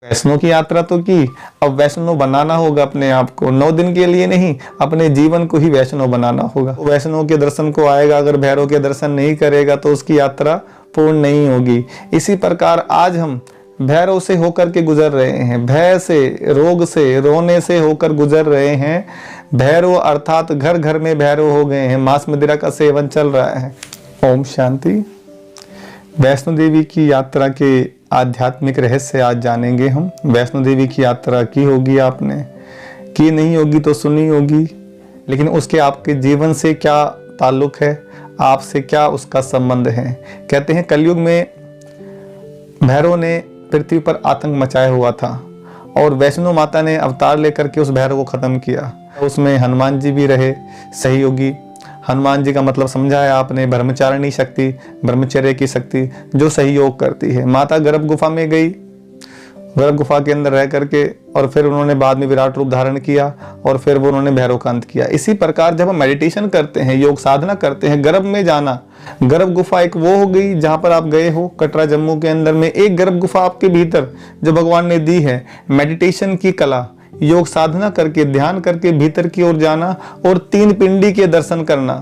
वैष्णो की यात्रा तो की, अब वैष्णो बनाना होगा अपने आप को। 9 दिन के लिए नहीं, अपने जीवन को ही वैष्णो बनाना होगा। वैष्णो के दर्शन को आएगा, अगर भैरव के दर्शन नहीं करेगा तो उसकी यात्रा पूर्ण नहीं होगी। इसी प्रकार आज हम भैरव से होकर के गुजर रहे हैं, भय से, रोग से, रोने से होकर गुजर रहे हैं। भैरव अर्थात घर घर में भैरव हो गए हैं, मांस मदिरा का सेवन चल रहा है। ओम शांति। वैष्णो देवी की यात्रा के आध्यात्मिक रहस्य आज जानेंगे हम। वैष्णो देवी की यात्रा की होगी आपने, की नहीं होगी तो सुनी होगी, लेकिन उसके आपके जीवन से क्या ताल्लुक है, आपसे क्या उसका संबंध है। कहते हैं कलयुग में भैरव ने पृथ्वी पर आतंक मचाया हुआ था और वैष्णो माता ने अवतार लेकर के उस भैरव को खत्म किया। उसमें हनुमान जी भी रहे सहयोगी। हनुमान जी का मतलब समझा है आपने, ब्रह्मचारिणी शक्ति, ब्रह्मचर्य की शक्ति जो सहयोग करती है। माता गर्भ गुफा में गई, गर्भ गुफा के अंदर रह करके और फिर उन्होंने बाद में विराट रूप धारण किया और फिर वो उन्होंने भैरव का अंत किया। इसी प्रकार जब हम मेडिटेशन करते हैं, योग साधना करते हैं, गर्भ में जाना, गर्भ गुफा एक वो हो गई जहां पर आप गए हो कटरा जम्मू के अंदर में, एक गर्भ गुफा आपके भीतर जो भगवान ने दी है। मेडिटेशन की कला, योग साधना करके, ध्यान करके भीतर की ओर जाना और 3 पिंडी के दर्शन करना।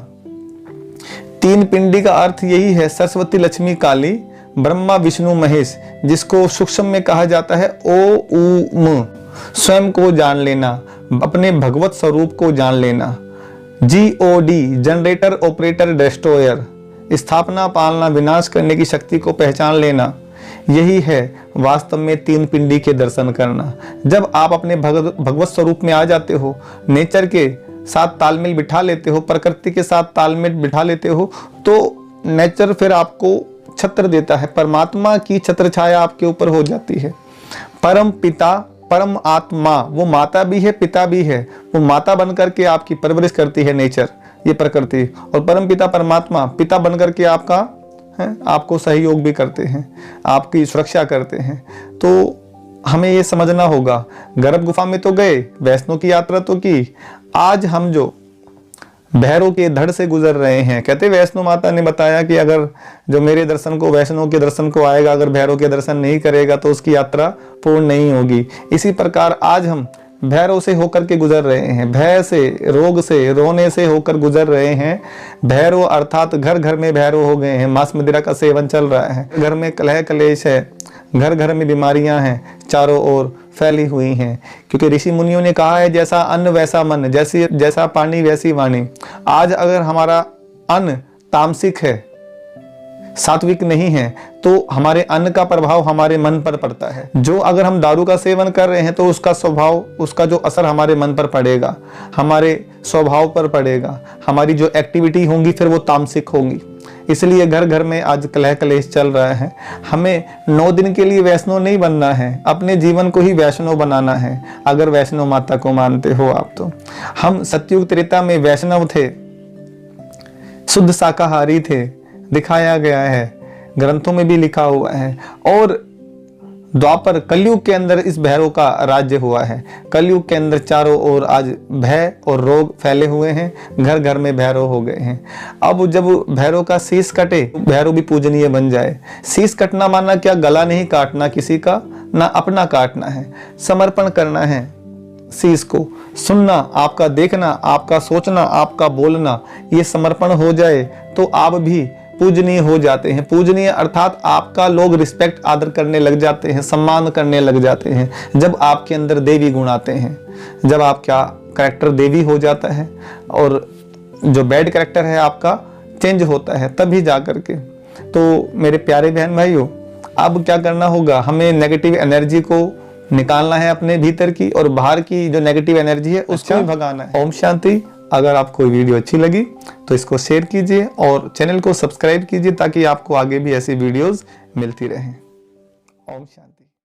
3 पिंडी का अर्थ यही है, सरस्वती, लक्ष्मी, काली, ब्रह्मा, विष्णु, महेश, जिसको सूक्ष्म में कहा जाता है ओ उ म। स्वयं को जान लेना, अपने भगवत स्वरूप को जान लेना। GOD, जनरेटर, ऑपरेटर, डिस्ट्रॉयर, स्थापना, पालना, विनाश करने की शक्ति को पहचान लेना। यही है वास्तव में 3 पिंडी के दर्शन करना। जब आप अपने भगवत स्वरूप में आ जाते हो, नेचर के साथ तालमेल बिठा लेते हो, प्रकृति के साथ तालमेल बिठा लेते हो, तो नेचर फिर आपको छत्र देता है, परमात्मा की छत्र छाया आपके ऊपर हो जाती है। परम पिता, परम आत्मा, वो माता भी है, पिता भी है। वो माता बनकर के आपकी परवरिश करती है नेचर, ये प्रकृति, और परम पिता परमात्मा पिता बनकर के आपको सहयोग भी करते हैं, आपकी सुरक्षा करते हैं। तो हमें ये समझना होगा, गर्भ गुफा में तो गए, वैष्णो की यात्रा तो की, आज हम जो भैरव के धड़ से गुजर रहे हैं। कहते वैष्णो माता ने बताया कि अगर जो मेरे दर्शन को, वैष्णो के दर्शन को आएगा, अगर भैरव के दर्शन नहीं करेगा तो उसकी यात्रा पूर्ण नहीं होगी। इसी प्रकार आज हम भैरव से होकर के गुजर रहे हैं, भय से, रोग से, रोने से होकर गुजर रहे हैं। भैरव अर्थात घर घर में भैरव हो गए हैं, मांस मदिरा का सेवन चल रहा है, घर में कलह कलेश है, घर घर में बीमारियां हैं, चारों ओर फैली हुई हैं। क्योंकि ऋषि मुनियों ने कहा है जैसा अन्न वैसा मन, जैसा पानी वैसी वाणी। आज अगर हमारा अन्न तामसिक है, सात्विक नहीं है, तो हमारे अन्न का प्रभाव हमारे मन पर पड़ता है। जो अगर हम दारू का सेवन कर रहे हैं तो उसका स्वभाव, उसका जो असर हमारे मन पर पड़ेगा, हमारे स्वभाव पर पड़ेगा, हमारी जो एक्टिविटी होंगी फिर वो तामसिक होंगी। इसलिए घर घर में आज कलह कलेश चल रहा है। हमें 9 दिन के लिए वैष्णो नहीं बनना है, अपने जीवन को ही वैष्णो बनाना है। अगर वैष्णो माता को मानते हो आप तो। हम सतयुग त्रेता में वैष्णव थे, शुद्ध शाकाहारी थे, दिखाया गया है, ग्रंथों में भी लिखा हुआ है। और द्वापर कलयुग के अंदर इस भैरव का राज्य हुआ है। कलयुग के अंदर चारों ओर आज भय और रोग फैले हुए हैं, घर घर में भैरव हो गए हैं। अब जब भैरव का शीश कटे, भैरव भी पूजनीय बन जाए। शीश कटना माना क्या, गला नहीं काटना किसी का, ना अपना काटना है, समर्पण करना है शीश को। सुनना, आपका देखना, आपका सोचना, आपका बोलना, ये समर्पण हो जाए तो आप भी पूजनीय हो जाते हैं। पूजनीय अर्थात आपका लोग रिस्पेक्ट, आदर करने लग जाते हैं, सम्मान करने लग जाते हैं। जब आपके अंदर देवी गुण आते हैं, जब आपका कैरेक्टर देवी हो जाता है और जो बैड कैरेक्टर है आपका चेंज होता है, तभी जा करके। तो मेरे प्यारे बहन भाइयों, अब क्या करना होगा, हमें नेगेटिव एनर्जी को निकालना है अपने भीतर की, और बाहर की जो नेगेटिव एनर्जी है उसको भी भगाना है। ओम शांति। अगर आपको वीडियो अच्छी लगी तो इसको शेयर कीजिए और चैनल को सब्सक्राइब कीजिए ताकि आपको आगे भी ऐसी वीडियोस मिलती रहें। ओम शांति।